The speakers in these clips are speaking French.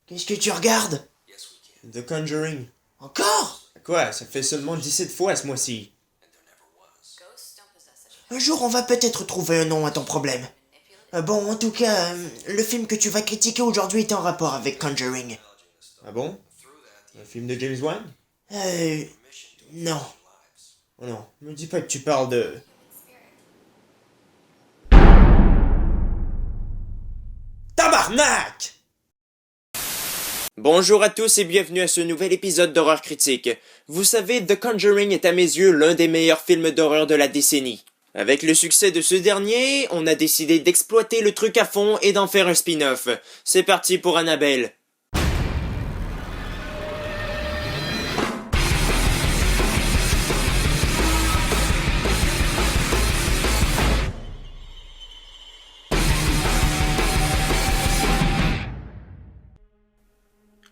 Qu'est-ce que tu regardes? The Conjuring. Encore? Quoi, ça fait seulement 17 fois ce mois-ci. Un jour, on va peut-être trouver un nom à ton problème. Bon, en tout cas, le film que tu vas critiquer aujourd'hui est en rapport avec Conjuring. Ah bon? Un film de James Wan? Non. Oh non, me dis pas que tu parles de... Tabarnak! Bonjour à tous et bienvenue à ce nouvel épisode d'Horreur Critique. Vous savez, The Conjuring est à mes yeux l'un des meilleurs films d'horreur de la décennie. Avec le succès de ce dernier, on a décidé d'exploiter le truc à fond et d'en faire un spin-off. C'est parti pour Annabelle.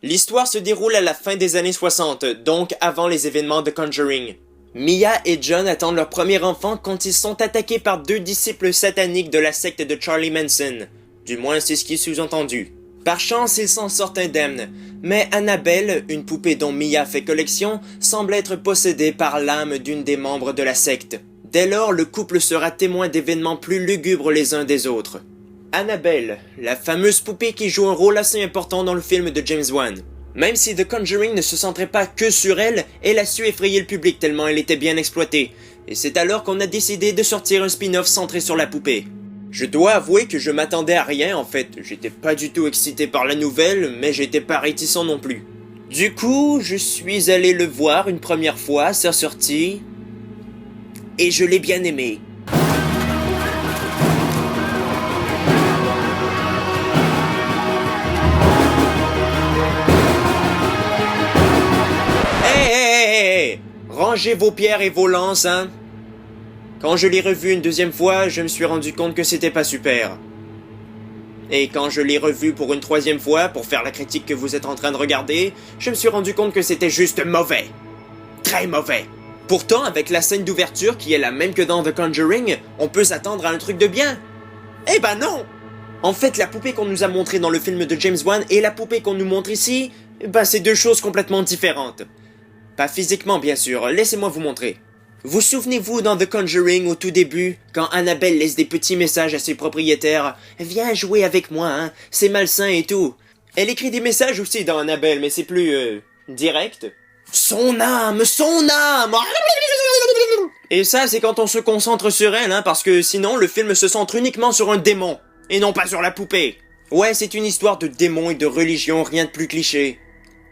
L'histoire se déroule à la fin des années 60, donc avant les événements de Conjuring. Mia et John attendent leur premier enfant quand ils sont attaqués par deux disciples sataniques de la secte de Charlie Manson. Du moins, c'est ce qui est sous-entendu. Par chance, ils s'en sortent indemnes, mais Annabelle, une poupée dont Mia fait collection, semble être possédée par l'âme d'une des membres de la secte. Dès lors, le couple sera témoin d'événements plus lugubres les uns des autres. Annabelle, la fameuse poupée qui joue un rôle assez important dans le film de James Wan. Même si The Conjuring ne se centrait pas que sur elle, elle a su effrayer le public tellement elle était bien exploitée. Et c'est alors qu'on a décidé de sortir un spin-off centré sur la poupée. Je dois avouer que je m'attendais à rien en fait, j'étais pas du tout excité par la nouvelle, mais j'étais pas réticent non plus. Du coup, je suis allé le voir une première fois à sa sortie, et je l'ai bien aimé. Rangez vos pierres et vos lances, hein. Quand je l'ai revu une deuxième fois, je me suis rendu compte que c'était pas super. Et quand je l'ai revu pour une troisième fois, pour faire la critique que vous êtes en train de regarder, je me suis rendu compte que c'était juste mauvais. Très mauvais. Pourtant, avec la scène d'ouverture, qui est la même que dans The Conjuring, on peut s'attendre à un truc de bien. Eh ben non! En fait, la poupée qu'on nous a montrée dans le film de James Wan et la poupée qu'on nous montre ici, ben c'est deux choses complètement différentes. Pas physiquement, bien sûr, laissez-moi vous montrer. Vous souvenez-vous dans The Conjuring, au tout début, quand Annabelle laisse des petits messages à ses propriétaires « Viens jouer avec moi, hein, c'est malsain et tout ». Elle écrit des messages aussi dans Annabelle, mais c'est plus, direct. « Son âme, son âme !» Et ça, c'est quand on se concentre sur elle, hein, parce que sinon, le film se centre uniquement sur un démon, et non pas sur la poupée. Ouais, c'est une histoire de démons et de religion, rien de plus cliché.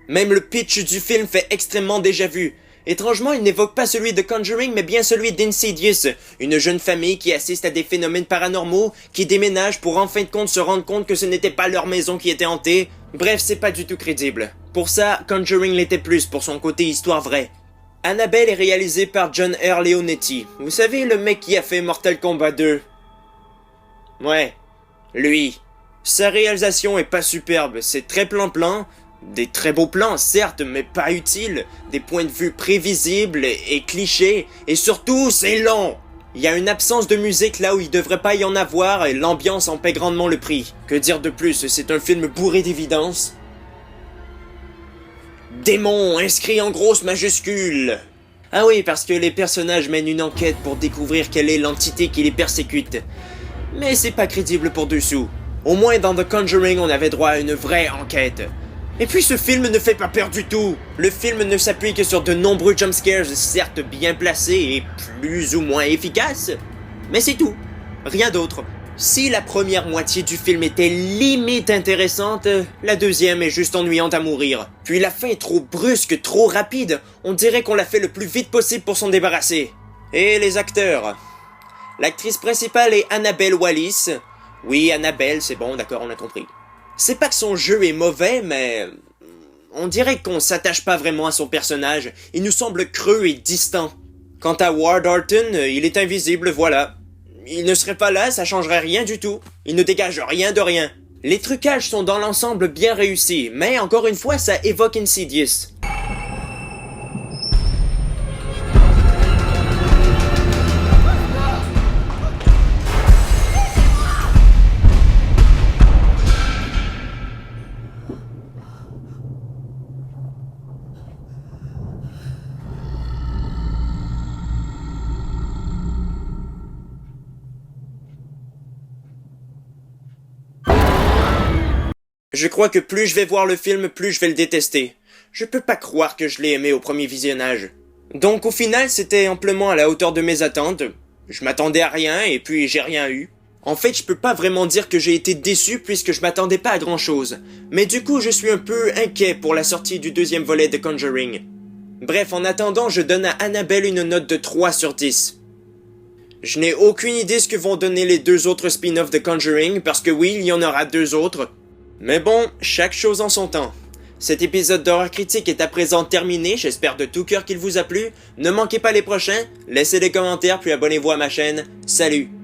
Même le pitch du film fait extrêmement déjà-vu. Étrangement, il n'évoque pas celui de Conjuring, mais bien celui d'Insidious, une jeune famille qui assiste à des phénomènes paranormaux, qui déménage pour en fin de compte se rendre compte que ce n'était pas leur maison qui était hantée. Bref, c'est pas du tout crédible. Pour ça, Conjuring l'était plus pour son côté histoire vraie. Annabelle est réalisée par John R. Leonetti. Vous savez, le mec qui a fait Mortal Kombat 2? Ouais, lui. Sa réalisation est pas superbe, c'est très plan-plan. Des très beaux plans, certes, mais pas utiles, des points de vue prévisibles et clichés, et surtout, c'est long. Il y a une absence de musique là où il devrait pas y en avoir, et l'ambiance en paie grandement le prix. Que dire de plus, c'est un film bourré d'évidence. Démon, inscrit en grosses majuscules. Ah oui, parce que les personnages mènent une enquête pour découvrir quelle est l'entité qui les persécute. Mais c'est pas crédible pour dessous. Au moins dans The Conjuring, on avait droit à une vraie enquête. Et puis ce film ne fait pas peur du tout. Le film ne s'appuie que sur de nombreux jumpscares, certes bien placés et plus ou moins efficaces. Mais c'est tout. Rien d'autre. Si la première moitié du film était limite intéressante, la deuxième est juste ennuyante à mourir. Puis la fin est trop brusque, trop rapide. On dirait qu'on l'a fait le plus vite possible pour s'en débarrasser. Et les acteurs. L'actrice principale est Annabelle Wallis. Oui, Annabelle, c'est bon, d'accord, on a compris. C'est pas que son jeu est mauvais, mais... on dirait qu'on s'attache pas vraiment à son personnage. Il nous semble creux et distant. Quant à Ward Horton, il est invisible, voilà. Il ne serait pas là, ça changerait rien du tout. Il ne dégage rien de rien. Les trucages sont dans l'ensemble bien réussis, mais encore une fois, ça évoque Insidious. Je crois que plus je vais voir le film, plus je vais le détester. Je peux pas croire que je l'ai aimé au premier visionnage. Donc au final, c'était amplement à la hauteur de mes attentes. Je m'attendais à rien et puis j'ai rien eu. En fait, je peux pas vraiment dire que j'ai été déçu puisque je m'attendais pas à grand chose. Mais du coup, je suis un peu inquiet pour la sortie du deuxième volet de Conjuring. Bref, en attendant, je donne à Annabelle une note de 3 sur 10. Je n'ai aucune idée ce que vont donner les 2 autres spin-offs de Conjuring, parce que oui, il y en aura 2 autres. Mais bon, chaque chose en son temps. Cet épisode d'Horreur Critique est à présent terminé, j'espère de tout cœur qu'il vous a plu. Ne manquez pas les prochains, laissez des commentaires puis abonnez-vous à ma chaîne. Salut!